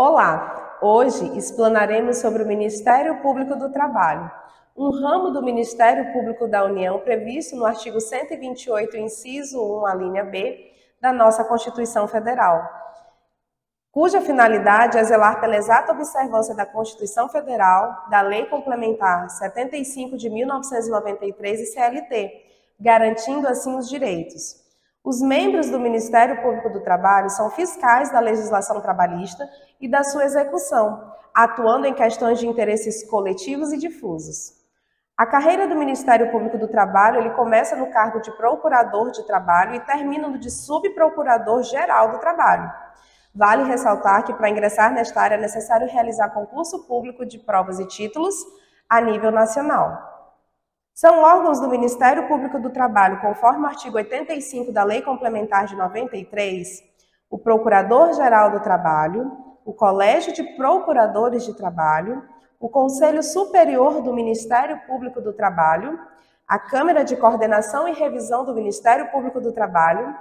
Olá! Hoje explanaremos sobre o Ministério Público do Trabalho, um ramo do Ministério Público da União previsto no artigo 128, inciso 1, a linha B, da nossa Constituição Federal, cuja finalidade é zelar pela exata observância da Constituição Federal, da Lei Complementar 75 de 1993 e CLT, garantindo assim os direitos. Os membros do Ministério Público do Trabalho são fiscais da legislação trabalhista e da sua execução, atuando em questões de interesses coletivos e difusos. A carreira do Ministério Público do Trabalho ele começa no cargo de Procurador de Trabalho e termina no de Subprocurador-Geral do Trabalho. Vale ressaltar que para ingressar nesta área é necessário realizar concurso público de provas e títulos a nível nacional. São órgãos do Ministério Público do Trabalho, conforme o artigo 85 da Lei Complementar de 93, o Procurador-Geral do Trabalho, o Colégio de Procuradores de Trabalho, o Conselho Superior do Ministério Público do Trabalho, a Câmara de Coordenação e Revisão do Ministério Público do Trabalho,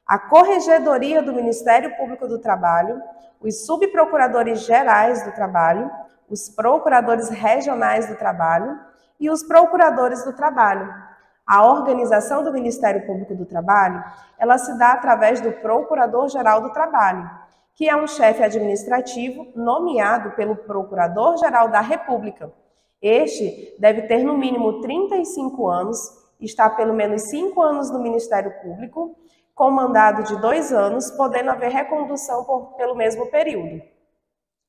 a Corregedoria do Ministério Público do Trabalho, os Subprocuradores Gerais do Trabalho, os Procuradores Regionais do Trabalho e os Procuradores do Trabalho. A organização do Ministério Público do Trabalho, ela se dá através do Procurador-Geral do Trabalho, que é um chefe administrativo nomeado pelo Procurador-Geral da República. Este deve ter no mínimo 35 anos, estar pelo menos 5 anos no Ministério Público, com mandado de 2 anos, podendo haver recondução pelo mesmo período.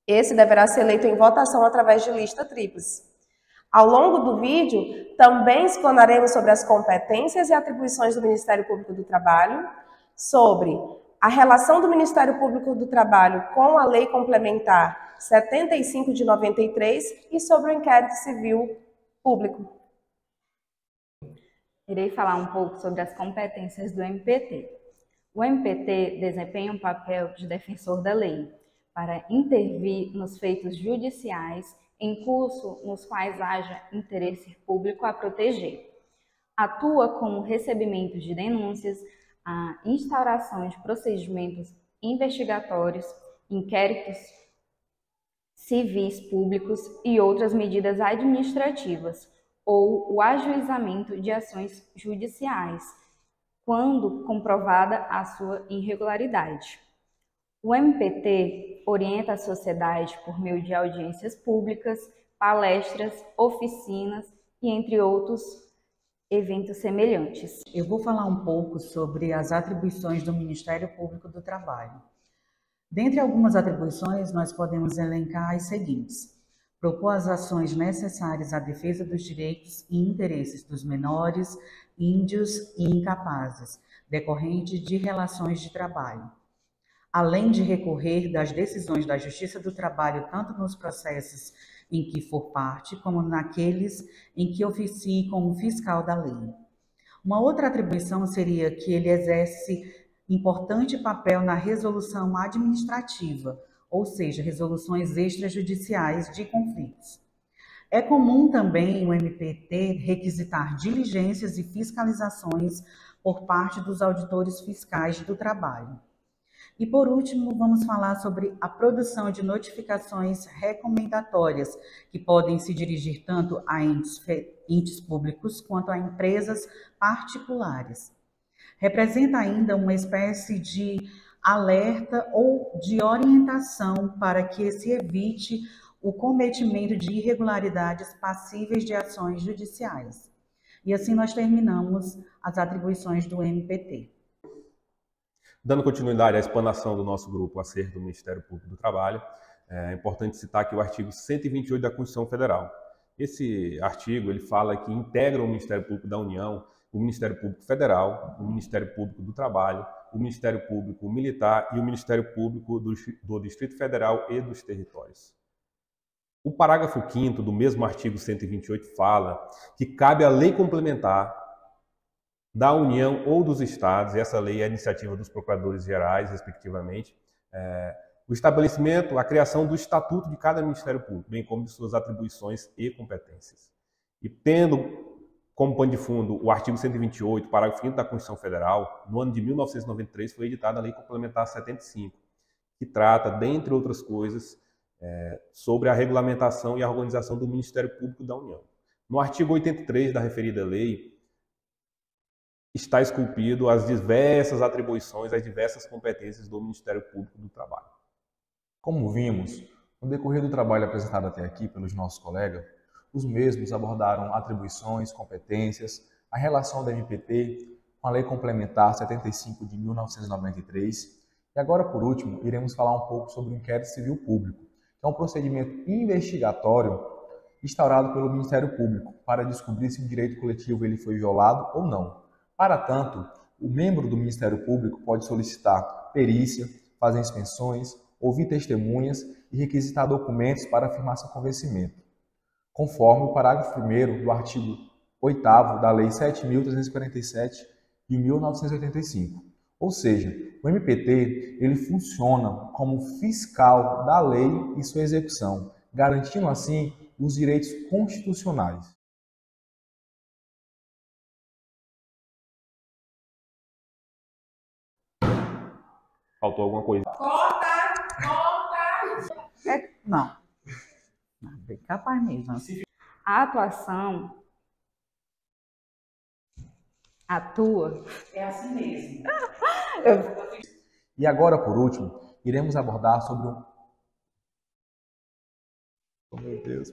Esse deverá ser eleito em votação através de lista tríplice. Ao longo do vídeo, também explanaremos sobre as competências e atribuições do Ministério Público do Trabalho, sobre a relação do Ministério Público do Trabalho com a Lei Complementar 75 de 93 e sobre o inquérito civil público. Irei falar um pouco sobre as competências do MPT. O MPT desempenha um papel de defensor da lei, para intervir nos feitos judiciais em curso nos quais haja interesse público a proteger. Atua com o recebimento de denúncias, a instauração de procedimentos investigatórios, inquéritos civis públicos e outras medidas administrativas, ou o ajuizamento de ações judiciais, quando comprovada a sua irregularidade. O MPT orienta a sociedade por meio de audiências públicas, palestras, oficinas e entre outros eventos semelhantes. Eu vou falar um pouco sobre as atribuições do Ministério Público do Trabalho. Dentre algumas atribuições, nós podemos elencar as seguintes: propor as ações necessárias à defesa dos direitos e interesses dos menores, índios e incapazes, decorrente de relações de trabalho, além de recorrer das decisões da Justiça do Trabalho, tanto nos processos em que for parte, como naqueles em que oficie como fiscal da lei. Uma outra atribuição seria que ele exerce importante papel na resolução administrativa, ou seja, resoluções extrajudiciais de conflitos. É comum também o MPT requisitar diligências e fiscalizações por parte dos auditores fiscais do trabalho. E por último, vamos falar sobre a produção de notificações recomendatórias, que podem se dirigir tanto a entes públicos quanto a empresas particulares. Representa ainda uma espécie de alerta ou de orientação para que se evite o cometimento de irregularidades passíveis de ações judiciais. E assim nós terminamos as atribuições do MPT. Dando continuidade à explanação do nosso grupo acerca do Ministério Público do Trabalho, é importante citar aqui o artigo 128 da Constituição Federal. Esse artigo ele fala que integra o Ministério Público da União, o Ministério Público Federal, o Ministério Público do Trabalho, o Ministério Público Militar e o Ministério Público do Distrito Federal e dos Territórios. O parágrafo 5º do mesmo artigo 128 fala que cabe à lei complementar da União ou dos Estados, e essa lei é a iniciativa dos Procuradores Gerais, respectivamente, o estabelecimento, a criação do estatuto de cada Ministério Público, bem como de suas atribuições e competências. E tendo como pano de fundo o artigo 128, parágrafo 5º da Constituição Federal, no ano de 1993 foi editada a Lei Complementar 75, que trata, dentre outras coisas, sobre a regulamentação e a organização do Ministério Público da União. No artigo 83 da referida lei, está esculpido as diversas atribuições, as diversas competências do Ministério Público do Trabalho. Como vimos, no decorrer do trabalho apresentado até aqui pelos nossos colegas, os mesmos abordaram atribuições, competências, a relação da MPT com a Lei Complementar 75 de 1993 e agora, por último, iremos falar um pouco sobre o inquérito civil público, que é um procedimento investigatório instaurado pelo Ministério Público para descobrir se um direito coletivo ele foi violado ou não. Para tanto, o membro do Ministério Público pode solicitar perícia, fazer inspeções, ouvir testemunhas e requisitar documentos para afirmar seu convencimento, conforme o parágrafo 1º do artigo 8º da Lei 7.347 de 1985. Ou seja, o MPT ele funciona como fiscal da lei e sua execução, garantindo assim os direitos constitucionais. Faltou alguma coisa? Corta! Não. Bem capaz mesmo. A atuação atua. É assim mesmo. E agora, por último, iremos abordar sobre um... Oh, meu Deus.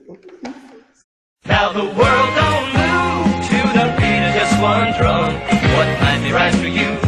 Now the world don't move to the beat of just one drum. What might be right for you